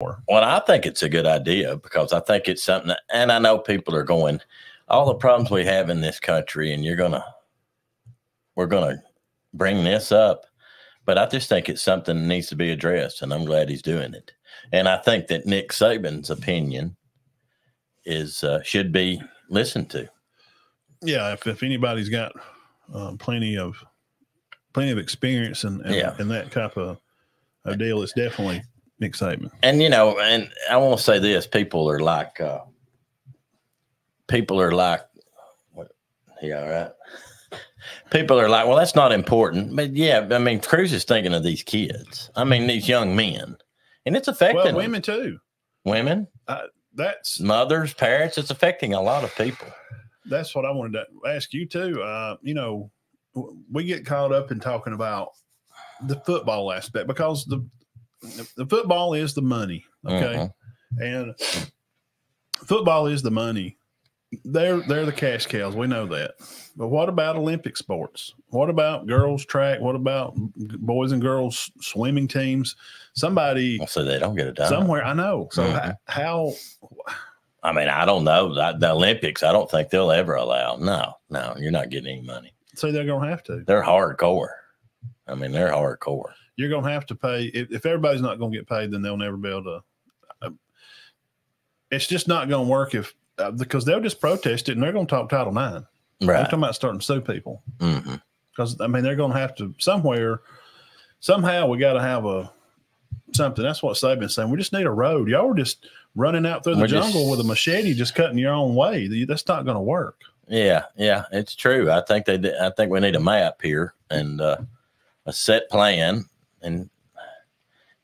Well, I think it's a good idea because I think it's something that, and I know people are going, all the problems we have in this country, and we're gonna bring this up, but I just think it's something that needs to be addressed, and I'm glad he's doing it. And I think that Nick Saban's opinion is should be listened to. Yeah, if anybody's got plenty of experience and that type of deal, it's definitely Nick Saban. And and I want to say this: people are like, what? Yeah, all right. People are like, well, that's not important. But yeah, I mean, Cruz is thinking of these kids. I mean, these young men, and it's affecting women too. Women, that's mothers, parents. It's affecting a lot of people. That's what I wanted to ask you too. We get caught up in talking about the football aspect because the football is the money, okay, and football is the money. They're the cash cows. We know that. But what about Olympic sports? What about girls track? What about boys and girls swimming teams? Somebody. So they don't get it done somewhere. I know. So how? I mean, I don't know. The Olympics, I don't think they'll ever allow. No, you're not getting any money. So they're going to have to. They're hardcore. I mean, they're hardcore. You're going to have to pay. If everybody's not going to get paid, then they'll never be able to. It's just not going to work because they'll just protest it and they're going to talk Title IX. Right. They're talking about starting to sue people. Because, I mean, they're going to have to somehow we got to have something. That's what Saban's saying. We just need a road. Y'all were just running out through the jungle with a machete, just cutting your own way. That's not going to work. Yeah, it's true. I think we need a map here and a set plan. And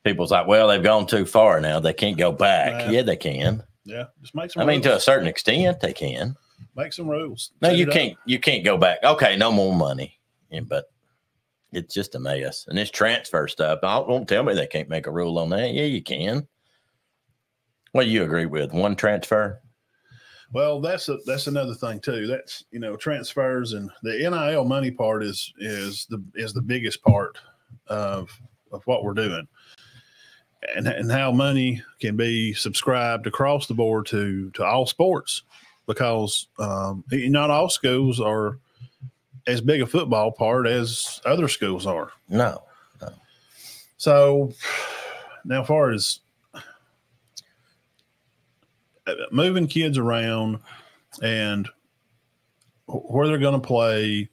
people's like, well, they've gone too far now. They can't go back. Yeah, they can. Yeah, just make some. I mean, to a certain extent, they can make some rules. No, you can't. You can't go back. Okay, no more money. Yeah, but it's just a mess. And this transfer stuff. Don't tell me they can't make a rule on that. Yeah, you can. What do you agree with? One transfer? Well, that's another thing too. That's transfers and the NIL money part is the biggest part of what we're doing, and how money can be subscribed across the board to all sports, because not all schools are as big a football part as other schools are. No. So now, as far as moving kids around and where they're going to play,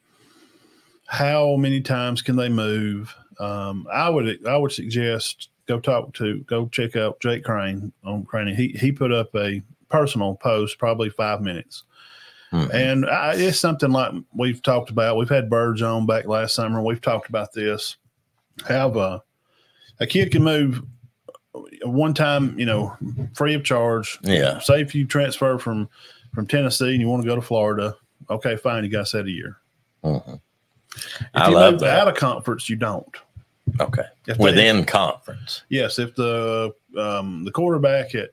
how many times can they move? I would suggest go check out Jake Crane on Crane. He put up a personal post, probably 5 minutes. And it's something like we've talked about. We've had Birds on back last summer. We've talked about this. Have a kid can move one time, free of charge. Yeah. Say if you transfer from Tennessee and you want to go to Florida, okay, fine, you got to set a year. If you move out of conference, you don't. Okay. Within conference. Yes. If the quarterback at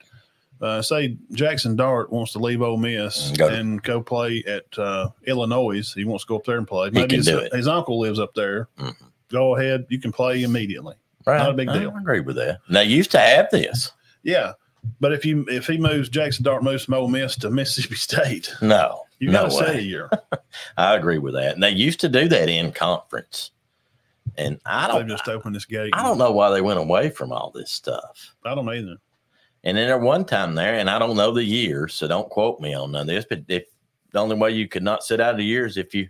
say Jackson Dart wants to leave Ole Miss and go play at Illinois, he wants to go up there and play. Maybe his uncle lives up there. Go ahead, you can play immediately. Right. Not a big deal. I agree with that. They used to have this. Yeah. But if he moves, Jackson Dart moves from Ole Miss to Mississippi State. No. You got to set a year. I agree with that. And they used to do that in conference. And they've just opened this gate. I don't know why they went away from all this stuff. I don't either. And then there one time there, and I don't know the year, so don't quote me on none of this, but the only way you could not sit out a year is if you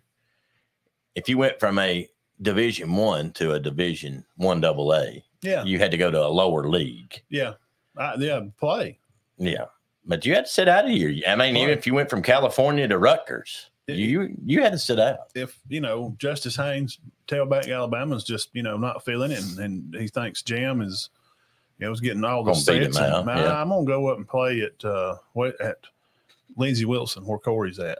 went from a Division I to a Division I AA. Yeah. You had to go to a lower league. Yeah. Play. Yeah. But you had to sit out a year. I mean, even if you went from California to Rutgers, you had to sit out. If, Justice Haynes, tailback Alabama's just, not feeling it, and he thinks Jam is, was getting all the sets. I'm going to go up and play at Lindsey Wilson, where Corey's at.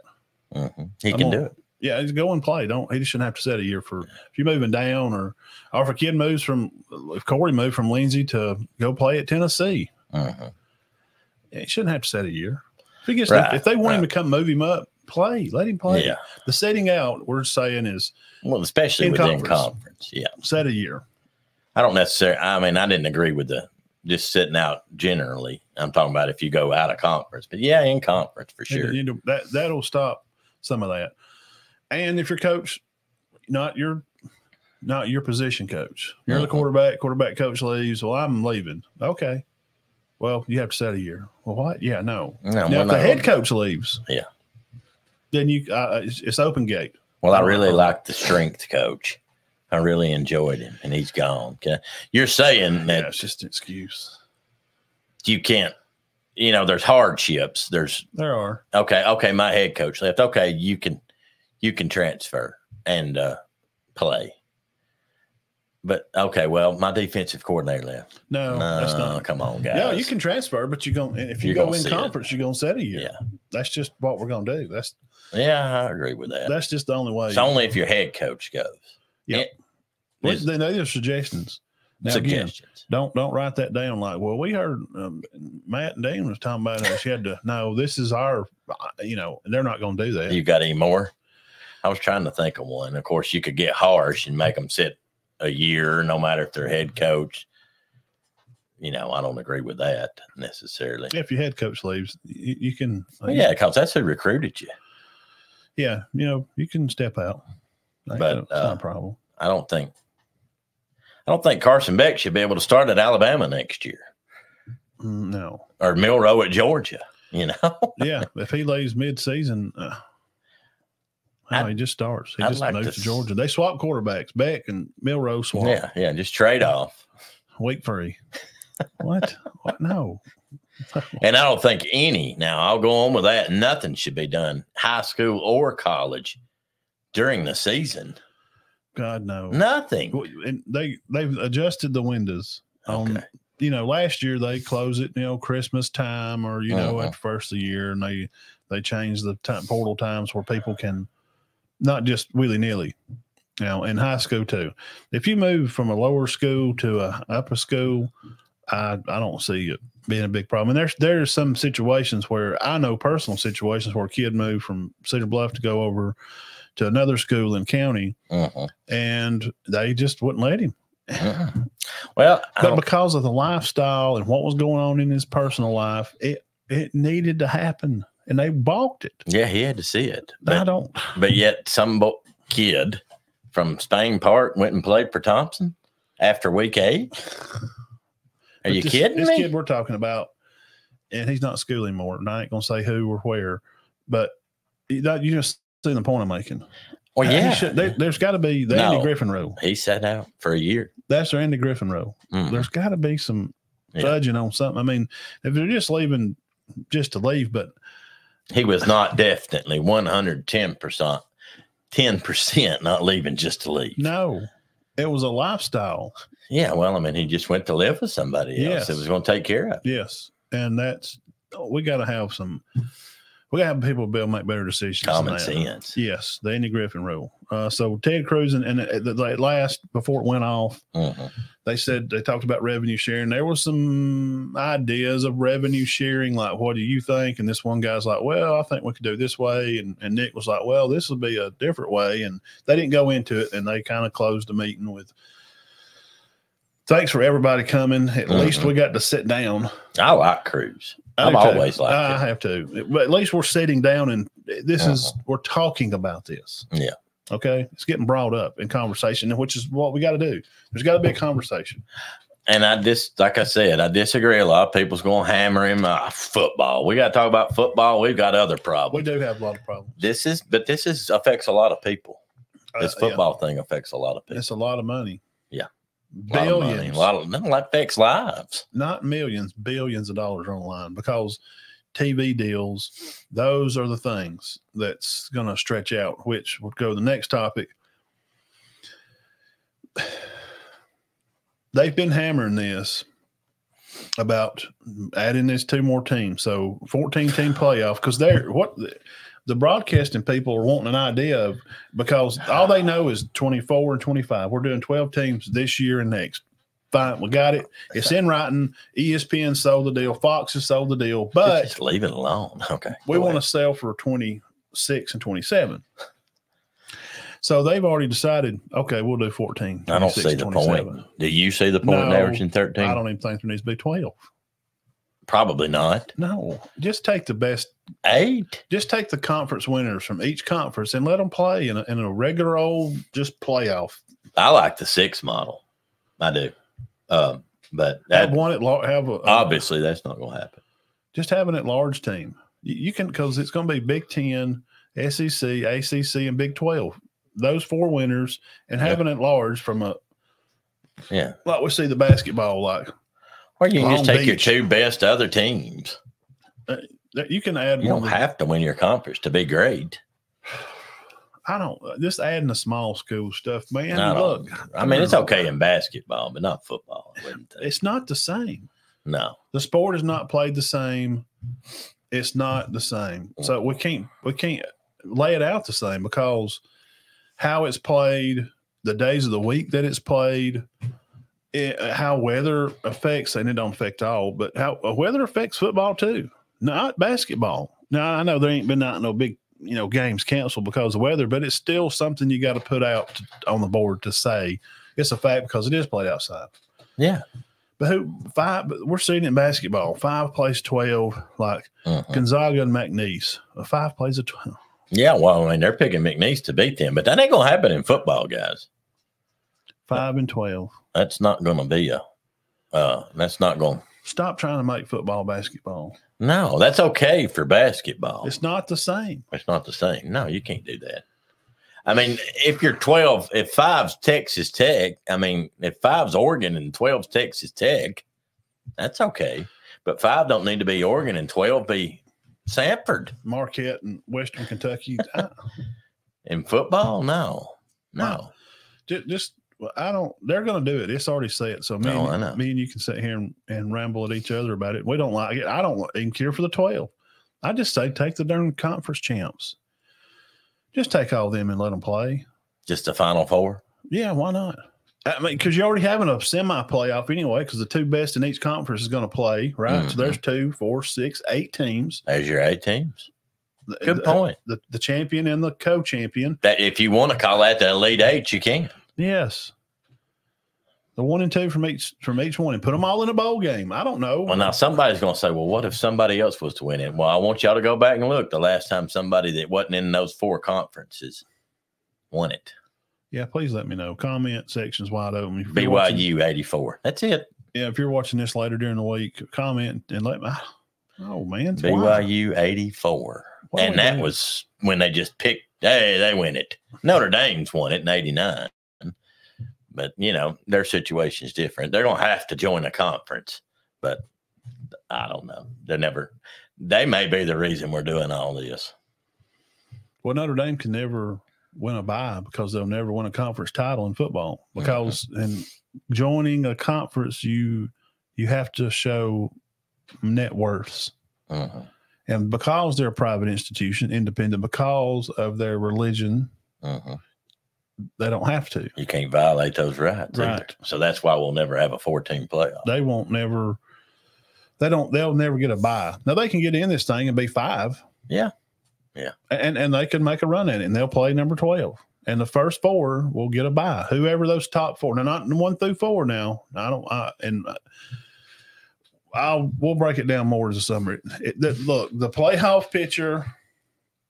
He can do it. Yeah, he's go and play. He just shouldn't have to set a year if you're moving down or if a kid if Corey moved from Lindsey to go play at Tennessee, he shouldn't have to set a year. If they want him to come move him up, let him play. Yeah. The setting out we're saying is, especially within conference. Yeah. Set a year. I don't necessarily, I didn't agree with the just sitting out generally. I'm talking about if you go out of conference, but yeah, in conference for sure. That'll stop some of that. And if your coach, not your position coach, you're the quarterback coach leaves. Well, I'm leaving. Okay. Well, you have to set a year. Well, what? Yeah, no. Now, if the head coach leaves, yeah, then it's open gate. Well, I really like the strength coach. I really enjoyed him, and he's gone. Okay. You're saying that it's just an excuse. You can't, there's hardships. There are. Okay. My head coach left. Okay. You can transfer and play. But okay, well, my defensive coordinator left. No, that's not. Come on, guys. Yeah, you can transfer, but if you go in conference, you're gonna set a year. Yeah, that's just what we're gonna do. I agree with that. That's just the only way. It's only if your head coach goes. Yeah. Then they're suggestions. Now, suggestions. Again, don't write that down. Like, well, we heard Matt and Dean was talking about it. She had to. No, this is our. They're not gonna do that. You got any more? I was trying to think of one. Of course, you could get harsh and make them sit a year, no matter if they're head coach. I don't agree with that necessarily. If your head coach leaves, you can. Because that's who recruited you. Yeah, you can step out. But it's not a problem. I don't think Carson Beck should be able to start at Alabama next year. No. Or Milroe at Georgia. Yeah, if he leaves mid-season. He just starts. He just moves to Georgia. They swap quarterbacks. Beck and Milroe swap. Yeah, just trade off. Week 3. What? No. And I don't think now I'll go on with that. Nothing should be done, high school or college, during the season. God, no. Nothing. And they've adjusted the windows. Last year they close it, Christmas time or, at the first of the year, and they changed the portal times where people can not just willy-nilly, in high school too. If you move from a lower school to a upper school, I don't see it being a big problem. And there's some situations where I know personal situations where a kid moved from Cedar Bluff to go over to another school in county, and they just wouldn't let him. Well, but because of the lifestyle and what was going on in his personal life, it needed to happen. And they balked it. Yeah, he had to see it. But yet some kid from Spain Park went and played for Thompson after week 8. Are you kidding me? This kid we're talking about, and he's not in school anymore. And I ain't going to say who or where, but you just see the point I'm making. Well, yeah. There's got to be the Andy Griffin rule. He sat out for a year. That's their Andy Griffin rule. There's got to be some fudging on something. I mean, if they're just leaving just to leave, but he was not definitely 110%, 10% not leaving just to leave. No, it was a lifestyle. Yeah, well, he just went to live with somebody else that was going to take care of. Yes, and we got to have people be able to make better decisions. Common sense. Yes, the Andy Griffin rule. So Ted Cruz and at last, before it went off, they talked about revenue sharing. There was some ideas of revenue sharing, like, what do you think? And this one guy's like, well, I think we could do this way. And Nick was like, well, this would be a different way. And they didn't go into it, and they kind of closed the meeting with, thanks for everybody coming. At least we got to sit down. I like Cruz. I've always liked it. I have to. But at least we're sitting down, and we're talking about this. Yeah. Okay. It's getting brought up in conversation, which is what we got to do. There's got to be a conversation. And like I said, I disagree. A lot of people's going to hammer him. Football. We got to talk about football. We've got other problems. We do have a lot of problems. This affects a lot of people. This football thing affects a lot of people. It's a lot of money. Yeah. Billions. A lot of money. That affects lives. Not millions, billions of dollars on the line, because TV deals, those are the things that's going to stretch out, which would go to the next topic. They've been hammering this about adding these 2 more teams. So 14-team playoff, because the broadcasting people are wanting an idea of, because all they know is 24 and 25. We're doing 12 teams this year and next. Fine, we got it. It's in writing. ESPN sold the deal. Fox has sold the deal. But just leave it alone. Okay. We want to sell for 26 and 27. So they've already decided, okay, we'll do 14. I don't see the 27. point. Do you see the point in averaging 13? I don't even think there needs to be 12. Probably not. No, just take the best 8. Just take the conference winners from each conference and let them play in a regular old just playoff. I like the 6 model. I do. But have one at obviously that's not going to happen. Just have an at-large team. You can, because it's going to be Big 10, SEC, ACC, and Big 12. Those 4 winners, and have an at-large from like we see the basketball like. Or you can just take your 2 best other teams. You can add. You don't have to win your conference to be great. I don't. Just adding the small school stuff, man. Look, I mean, it's okay in basketball, but not football. It's not the same. No, the sport is not played the same. It's not the same. So we can't lay it out the same because how it's played, the days of the week that it's played. How weather affects, and it don't affect all, but how weather affects football too, not basketball. Now, I know there ain't been no big, games canceled because of weather, but it's still something you got to put out on the board to say it's a fact because it is played outside. Yeah. But we're seeing it in basketball. 5 plays 12, like Gonzaga and McNeese. 5 plays a 12. Yeah, well, I mean, they're picking McNeese to beat them, but that ain't going to happen in football, guys. 5 and 12. That's not going to be that's not going. Stop trying to make football basketball. No, that's okay for basketball. It's not the same. It's not the same. No, you can't do that. I mean, if you're 12, if 5's Texas Tech, I mean, if 5's Oregon and 12's Texas Tech, that's okay. But 5 don't need to be Oregon and 12 be Samford. Marquette and Western Kentucky. In football, no. Just they're going to do it. It's already said. So me and you can sit here and ramble at each other about it. We don't like it. I don't even care for the 12. I just say take the darn conference champs. Just take all of them and let them play. Just the Final 4? Yeah, why not? I mean, because you're already having a semi-playoff anyway, because the 2 best in each conference is going to play, right? Mm-hmm. So there's 2, 4, 6, 8 teams. There's your 8 teams. Good point. The champion and the co-champion. That if you want to call that the Elite 8, you can. Yes. The 1 and 2 from each one and put them all in a bowl game. I don't know. Well, now somebody's going to say, well, what if somebody else was to win it? Well, I want y'all to go back and look the last time somebody that wasn't in those 4 conferences won it. Yeah, please let me know. Comment section's wide open. BYU 84. That's it. Yeah, if you're watching this later during the week, comment and let me. Oh, man. BYU 84. And that was when they just picked, hey, they win it. Notre Dame's won it in 89. But, their situation is different. They're going to have to join a conference. But I don't know. They may be the reason we're doing all this. Well, Notre Dame can never win a bye because they'll never win a conference title in football. Because in joining a conference, you have to show net worths. Mm-hmm. And because they're a private institution, independent, because of their religion, they don't have to. You can't violate those rights. Right. Either. So that's why we'll never have a 14 playoff. They'll never get a bye. Now they can get in this thing and be 5. Yeah. Yeah. And they can make a run at it and they'll play number 12. And the first 4 will get a bye. Whoever those top 4. Now not 1 through 4 now. We'll break it down more as a summary. Look, the playoff picture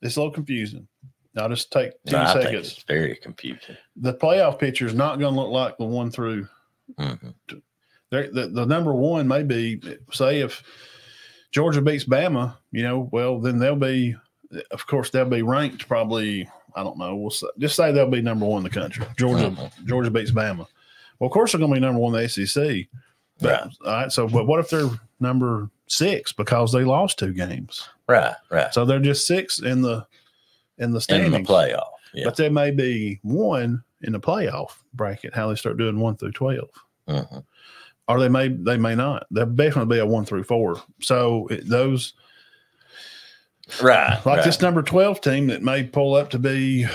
is a little confusing. I'll just take 10 seconds. I think it's very confusing. The playoff picture is not going to look like the 1 through. The number 1 may be, say, if Georgia beats Bama, then they'll be, of course, they'll be ranked probably. I don't know. We'll just say they'll be number 1 in the country. Georgia beats Bama. Well, of course, they're going to be number 1 in the SEC. But, right. All right. So, but what if they're number 6 because they lost 2 games? Right. So they're just 6 in the standings. In the playoff. Yeah. But there may be 1 in the playoff bracket, how they start doing 1 through 12. Mm-hmm. Or they may not. There'll definitely be a 1 through 4. So those this number 12 team that may pull up to be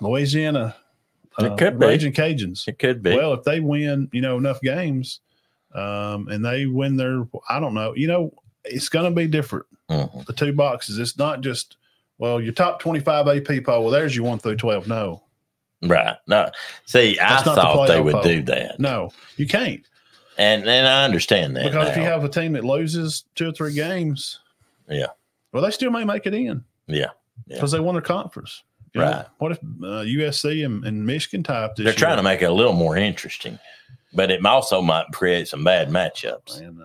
Louisiana. It could be Raging Cajuns. It could be. Well, if they win, enough games, and they win their, I don't know, it's going to be different. Mm-hmm. The 2 boxes. It's not just, well, your top 25 AP poll. Well, there's your 1 through 12. No, Right. No. See, I That's not the thought they playoff would poll. do that. No, you can't. And I understand that. Because if you now. have a team that loses 2 or 3 games, Yeah. well, they still may make it in Yeah. because they won their conference. You know, Right. what if USC and Michigan type this They're trying year? to make it a little more interesting, but it also might create some bad matchups. Man,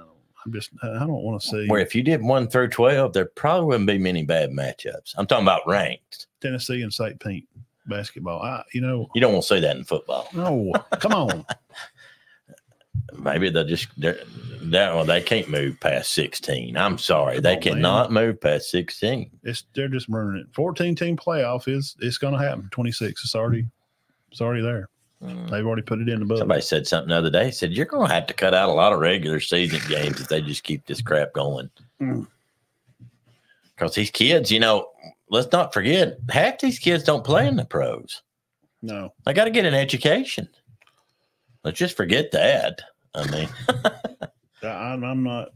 I don't want to see Where if you did 1 through 12, there probably wouldn't be many bad matchups. I'm talking about ranked. Tennessee and St. Pete basketball. You don't want to see that in football. No, come on. Maybe they'll just they can't move past 16. I'm sorry, they on, cannot move past 16. They're just running it. 14-team playoff it's going to happen. 26. It's already there. They've already put it in the book. Somebody said something the other day. Said you're going to have to cut out a lot of regular season games if they just keep this crap going. Because these kids, let's not forget, half these kids don't play in the pros. No, They got to get an education. Let's just forget that. I mean, I'm not.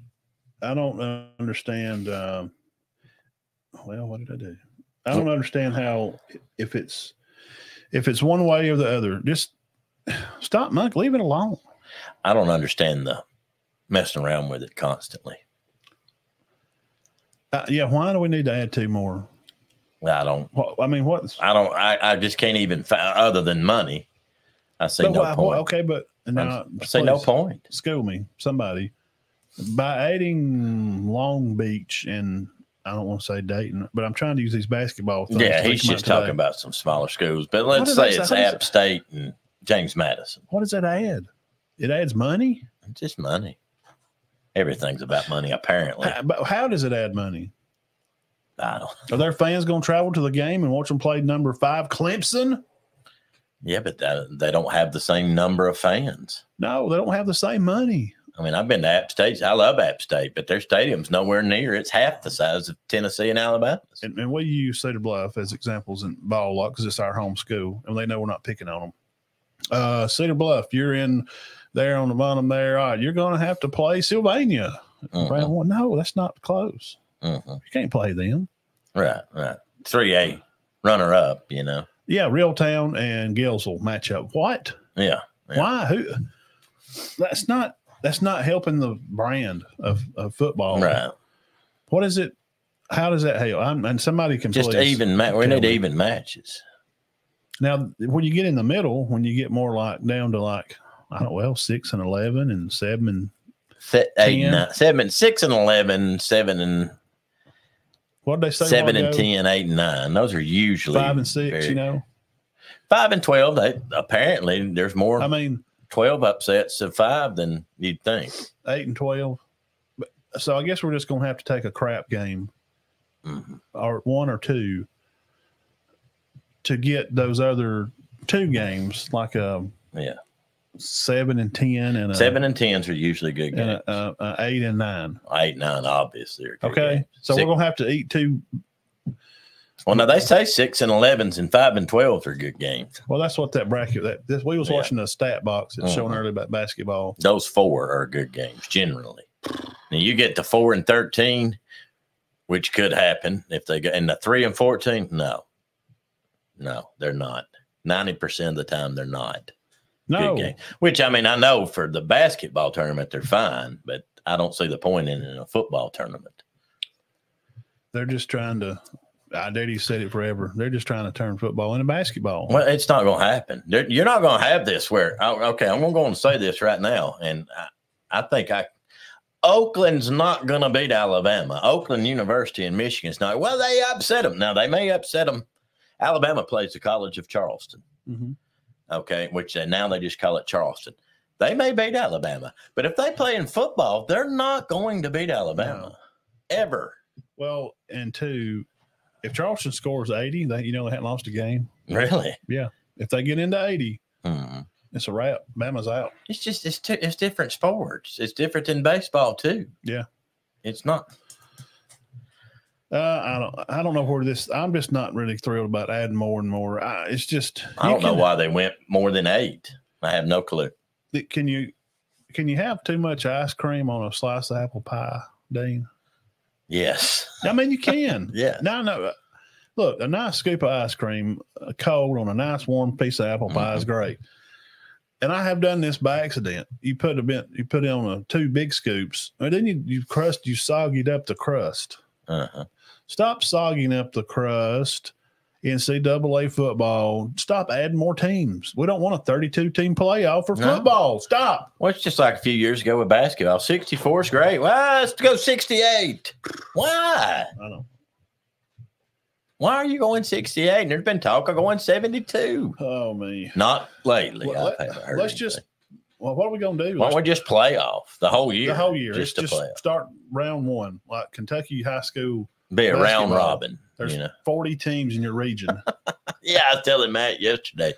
I don't understand. Well, what did I do? I don't understand how if it's one way or the other, just stop, Monk. Leave it alone. I don't understand the messing around with it constantly. Yeah, why do we need to add 2 more? I don't. I mean, what's? I just can't even other than money. I say no point. Okay, but now I say no point. School me, somebody. By adding Long Beach and I don't want to say Dayton, but I'm trying to use these basketball things. Yeah, he's just talking about some smaller schools. But let's say it's App State and James Madison. What does that add? It adds money? Just money. Everything's about money, apparently. But how does it add money? I don't. Are their fans going to travel to the game and watch them play number 5 Clemson? Yeah, but they don't have the same number of fans. No, they don't have the same money. I mean, I've been to App State. I love App State, but their stadium's nowhere near. It's half the size of Tennessee and Alabama. And we use Cedar Bluff as examples in ball lot because it's our home school, and they know we're not picking on them. Cedar Bluff, you're in there on the bottom there. All right, you're going to have to play Sylvania. Round 1. No, that's not close. You can't play them. Right. 3A runner-up, Yeah, Reeltown and Gilsville match up. What? Yeah. Why? Who? That's not helping the brand of football. Right. What is it? How does that help? And somebody can just even. We need even matches. Now, when you get in the middle, when you get more like down to like I don't know, 6 and 11 and 7 and 8 and 9, 7, 6 and 11, 7 and what did they say? 7 and 10, 8 and 9. Those are usually 5 and 6. 5 and 12. Apparently there's more. I mean, 12 upsets of 5 than you'd think. 8 and 12. So I guess we're just going to have to take a crap game, or 1 or 2, to get those other 2 games, like 7 and 10 and 7 and 10s are usually good games. 8 and 9. 8 and 9, obviously. Are good okay, games. so we're going to have to eat 2. Well, now they say 6 and 11s and 5 and 12s are good games. Well, that's what that bracket. We was watching the stat box that's showing earlier about basketball. Those 4 are good games generally. Now you get to 4 and 13, which could happen if they go. And the 3 and 14, no, they're not. 90% of the time, they're not. No, good game. Which I mean, I know for the basketball tournament they're fine, but I don't see the point in a football tournament. They're just trying to. Daddy said it forever. They're just trying to turn football into basketball. Well, it's not going to happen. You're not going to have this where, okay, I'm going to go and say this right now. And I think Oakland's not going to beat Alabama. Oakland University and Michigan's not. Well, they upset them. Now, they may upset them. Alabama plays the College of Charleston. Okay, which now they just call it Charleston. They may beat Alabama. But if they play in football, they're not going to beat Alabama. Ever. Well, and 2, if Charleston scores 80, they hadn't lost a game. Really? Yeah. If they get into 80, it's a wrap. Bama's out. It's just it's different sports. It's different than baseball too. Yeah. It's not. I don't know where this. I'm just not really thrilled about adding more and more. It's just I don't know why they went more than 8. I have no clue. Can you have too much ice cream on a slice of apple pie, Dean? Yes. I mean, you can. Yeah. No. Look, a nice scoop of ice cream, cold on a nice warm piece of apple pie is great. And I have done this by accident. You put it on 2 big scoops, and then you soggied up the crust. Stop sogging up the crust. NCAA football. Stop adding more teams. We don't want a 32-team playoff for football. Stop. Well, it's just like a few years ago with basketball. 64 is great. Well, let's go 68. Why? I know. Why are you going 68? And there's been talk of going 72. Oh, me. Not lately. Well, let's just. Well, what are we going to do? Why don't we just play off the whole year? The whole year. Just to play off. Start round 1, like Kentucky high school. Be a round robin. There's 40 teams in your region. Yeah, I was telling Matt yesterday.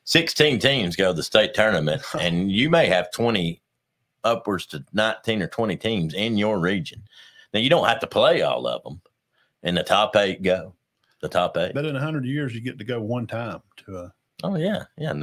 16 teams go to the state tournament, and you may have 20, upwards to 19 or 20 teams in your region. Now, you don't have to play all of them, and the top 8 go. The top 8. But in 100 years, you get to go one time to a. Oh, yeah. Yeah. And the